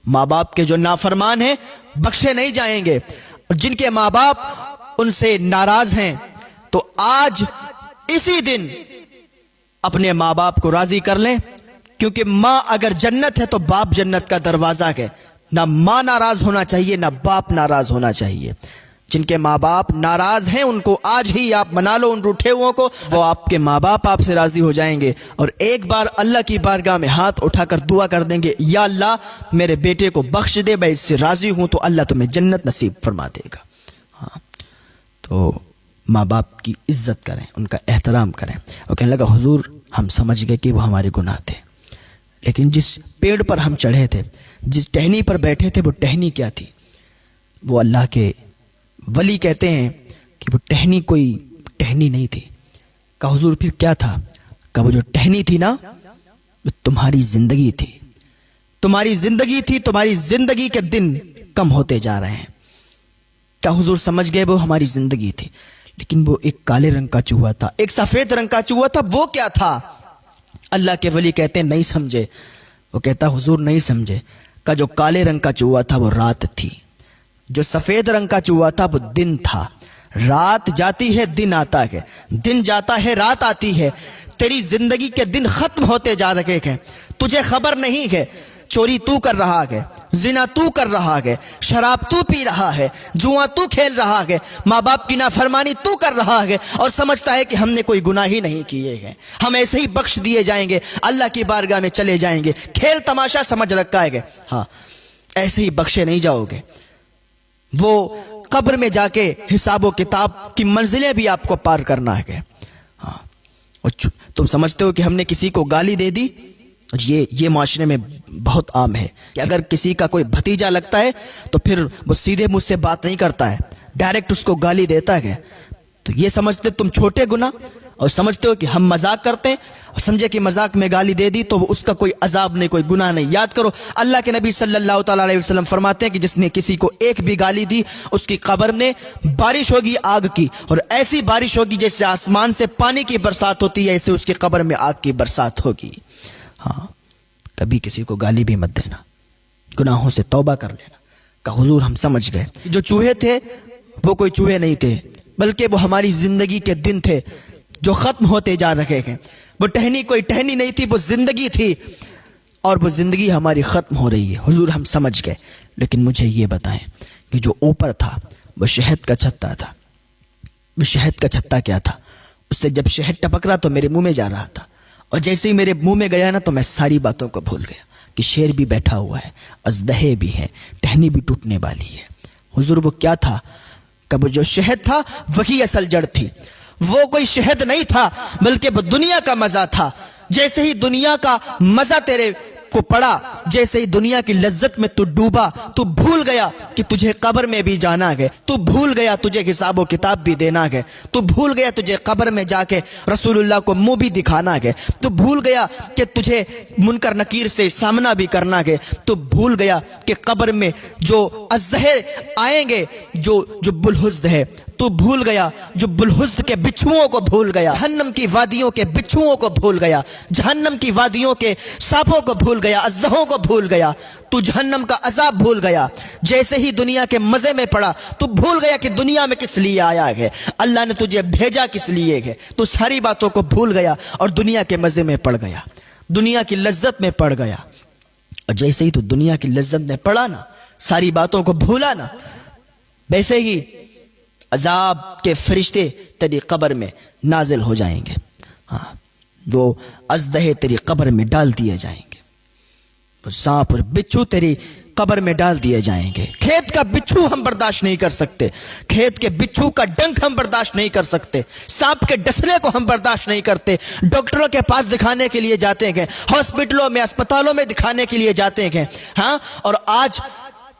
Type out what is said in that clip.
ماں باپ کے جو نافرمان ہیں بخشے نہیں جائیں گے، اور جن کے ماں باپ ان سے ناراض ہیں تو آج اسی دن اپنے ماں باپ کو راضی کر لیں، کیونکہ ماں اگر جنت ہے تو باپ جنت کا دروازہ ہے۔ نہ ماں ناراض ہونا چاہیے نہ باپ ناراض ہونا چاہیے۔ جن کے ماں باپ ناراض ہیں ان کو آج ہی آپ منا لو، ان روٹھے ہوئوں کو، وہ آپ کے ماں باپ آپ سے راضی ہو جائیں گے، اور ایک بار اللہ کی بارگاہ میں ہاتھ اٹھا کر دعا کر دیں گے، یا اللہ میرے بیٹے کو بخش دے، میں اس سے راضی ہوں، تو اللہ تمہیں جنت نصیب فرما دے گا۔ ہاں، تو ماں باپ کی عزت کریں، ان کا احترام کریں۔ اور کہنے لگا حضور ہم سمجھ گئے کہ وہ ہمارے گناہ تھے، لیکن جس پیڑ پر ہم چڑھے تھے، جس ٹہنی پر بیٹھے تھے، وہ ٹہنی کیا تھی؟ وہ اللہ کے ولی کہتے ہیں کہ وہ ٹہنی کوئی ٹہنی نہیں تھی۔ کہا حضور پھر کیا تھا؟ کہا وہ جو ٹہنی تھی نا، وہ تمہاری زندگی تھی، تمہاری زندگی تھی، تمہاری زندگی کے دن کم ہوتے جا رہے ہیں۔ کہا حضور سمجھ گئے وہ ہماری زندگی تھی، لیکن وہ ایک کالے رنگ کا چوہا تھا، ایک سفید رنگ کا چوہا تھا، وہ کیا تھا؟ اللہ کے ولی کہتے ہیں نہیں سمجھے۔ وہ کہتا حضور نہیں سمجھے۔ کہ جو کالے رنگ کا چوہا تھا وہ رات تھی، جو سفید رنگ کا چوہا تھا وہ دن تھا۔ رات جاتی ہے دن آتا ہے، دن جاتا ہے رات آتی ہے، تیری زندگی کے دن ختم ہوتے جا رہے ہیں، تجھے خبر نہیں ہے۔ چوری تو کر رہا ہے، زنا تو کر رہا ہے، شراب تو پی رہا ہے، جوا تو کھیل رہا ہے، ماں باپ کی نافرمانی تو کر رہا ہے، اور سمجھتا ہے کہ ہم نے کوئی گناہ ہی نہیں کیے ہیں، ہم ایسے ہی بخش دیے جائیں گے، اللہ کی بارگاہ میں چلے جائیں گے۔ کھیل تماشا سمجھ رکھا ہے، ہاں ایسے ہی بخشے نہیں جاؤ گے۔ وہ قبر میں جا کے حساب و کتاب کی منزلیں بھی آپ کو پار کرنا ہے۔ ہاں، تم سمجھتے ہو کہ ہم نے کسی کو گالی دے دی، یہ معاشرے میں بہت عام ہے کہ اگر کسی کا کوئی بھتیجا لگتا ہے تو پھر وہ سیدھے مجھ سے بات نہیں کرتا ہے، ڈائریکٹ اس کو گالی دیتا ہے۔ تو یہ سمجھتے تم چھوٹے گناہ، اور سمجھتے ہو کہ ہم مذاق کرتے ہیں، اور سمجھے کہ مذاق میں گالی دے دی تو اس کا کوئی عذاب نہیں، کوئی گناہ نہیں۔ یاد کرو اللہ کے نبی صلی اللہ تعالیٰ علیہ وسلم فرماتے ہیں کہ جس نے کسی کو ایک بھی گالی دی اس کی قبر میں بارش ہوگی آگ کی، اور ایسی بارش ہوگی جیسے آسمان سے پانی کی برسات ہوتی ہے، ایسے اس کی قبر میں آگ کی برسات ہوگی۔ ہاں، کبھی کسی کو گالی بھی مت دینا، گناہوں سے توبہ کر لینا۔ کہ حضور ہم سمجھ گئے جو چوہے تھے وہ کوئی چوہے نہیں تھے، بلکہ وہ ہماری زندگی کے دن تھے جو ختم ہوتے جا رہے ہیں۔ وہ ٹہنی کوئی ٹہنی نہیں تھی، وہ زندگی تھی، اور وہ زندگی ہماری ختم ہو رہی ہے۔ حضور ہم سمجھ گئے، لیکن مجھے یہ بتائیں کہ جو اوپر تھا وہ شہد کا چھتا تھا، وہ شہد کا چھتا کیا تھا؟ اس سے جب شہد ٹپک رہا تو میرے منہ میں جا رہا تھا، اور جیسے ہی میرے منہ میں گیا نا تو میں ساری باتوں کو بھول گیا کہ شیر بھی بیٹھا ہوا ہے، اژدہے بھی ہیں، ٹہنی بھی ٹوٹنے والی ہے۔ حضور وہ کیا تھا؟ کہ وہ جو شہد تھا وہی اصل جڑ تھی، وہ کوئی شہد نہیں تھا بلکہ وہ دنیا کا مزہ تھا۔ جیسے ہی دنیا کا مزہ تیرے کو پڑا، جیسے ہی دنیا کی لذت میں تو ڈوبا، تو بھول گیا کہ تجھے قبر میں بھی جانا ہے، تو بھول گیا تجھے حساب و کتاب بھی دینا ہے، تو بھول گیا تجھے قبر میں جا کے رسول اللہ کو منہ بھی دکھانا ہے، تو بھول گیا کہ تجھے منکر نکیر سے سامنا بھی کرنا ہے، تو بھول گیا کہ قبر میں جو اژدہے آئیں گے جو بلحزد ہے، تو بھول گیا جو بلحزد کے بچھوؤں کو بھول گیا، جہنم کی وادیوں کے بچھوؤں کو بھول گیا، جہنم کی وادیوں کے سانپوں کو بھول گیا، اژدہوں کو بھول گیا، تو جہنم کا عذاب بھول گیا۔ جیسے ہی دنیا کے مزے میں پڑا تو بھول گیا کہ دنیا میں کس لیے آیا ہے، اللہ نے تجھے بھیجا کس لیے ہے، تو ساری باتوں کو بھول گیا اور دنیا کے مزے میں پڑ گیا، دنیا کی لذت میں پڑ گیا۔ اور جیسے ہی تو دنیا کی لذت میں پڑا نا، ساری باتوں کو بھولا نا، ویسے ہی عذاب کے فرشتے تیری قبر میں نازل ہو جائیں گے۔ ہاں، وہ اژدہے تیری قبر میں ڈال دیے جائیں گے، وہ سانپ اور بچھو تیری قبر میں ڈال دیے جائیں گے۔ کھیت کا بچھو ہم برداشت نہیں کر سکتے، کھیت کے بچھو کا ڈنک ہم برداشت نہیں کر سکتے، سانپ کے ڈسنے کو ہم برداشت نہیں کرتے، ڈاکٹروں کے پاس دکھانے کے لیے جاتے ہیں، ہاسپٹلوں میں اسپتالوں میں دکھانے کے لیے جاتے ہیں۔ ہاں، اور آج